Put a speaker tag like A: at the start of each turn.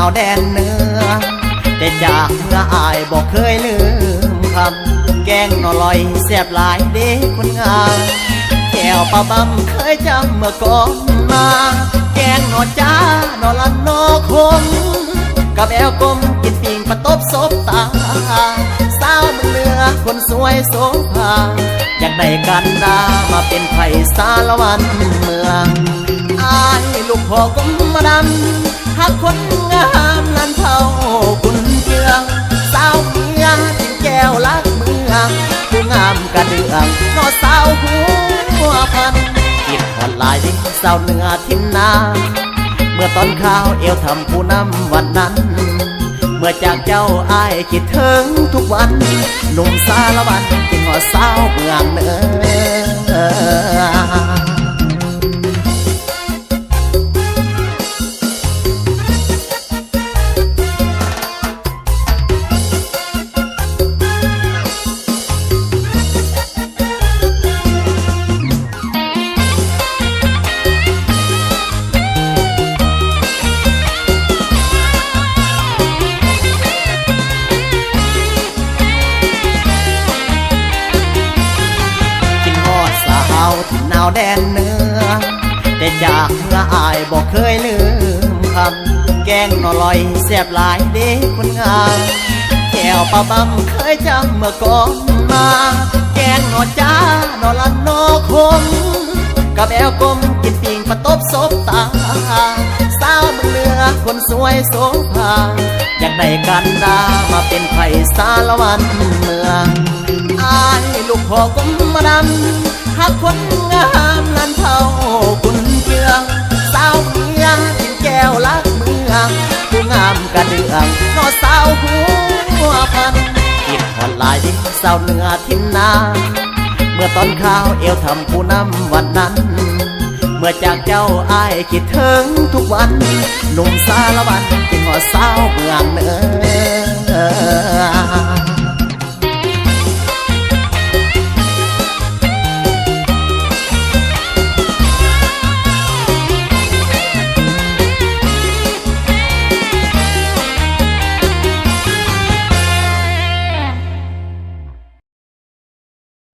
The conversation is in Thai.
A: าวแดนเหนือแต่จากเมื่ออายบอกเคยลืมคำแกงหน่อลอยแซ่บหลายเด็กคนงามแก้วปลาบำเคยจำเมื่อก่อนมาแกงหน่อจ้าหน่อละนอคมกับแอวกลมกินปิงปะตบซบตาสาวมันเลือคนสวยโสภาอยากได้กันดามาเป็นไผ่สารวันเมืองอายลูกพ่อกลมมาดำหักคนงามลันเท่าคุณเกืองสาวเมียจิงแก้วลักเมืองผู้งามกระเดืองนอสาวหัวพันคิดหอดลายดิ้งสาวเหนือทิมนาเมื่อตอนข้าวเอวทำผู้นำวันนั้นเมื่อจากเจ้าอายคิดถึงทุกวันหนุ่มสารวันกินหอดสาวเมืองเหนือที่หนาวแดนเหนือแต่จากเมื่ออายบอกเคยลืมคำแกงหน่อลอยแซ่บหลายเด็กคนงามแก้วปลาบำเคยจำเมื่อก่อนมาแกงหน่อจ้าหน่อละนอคมกับแอวกลมกินปิงปะตบซบตาสาวมันเลือคนสวยโสภาอยากได้กันดามาเป็นไผ่สารวันเมืองอายลูกพ่อกลมมาดำหักคนงามลันเท่าคุณเกืองสาวเมียจิงแก้วลักเมืองผู้งามกระเดืองนอสาวหัวพันคิดหอดลายดิ้งสาวเหนือทิมนาเมื่อตอนข้าวเอวทำผู้นำวันนั้นเมื่อจากเจ้าอายคิดถึงทุกวันหนุ่มสารวันกินหอดสาวเมืองเหนือ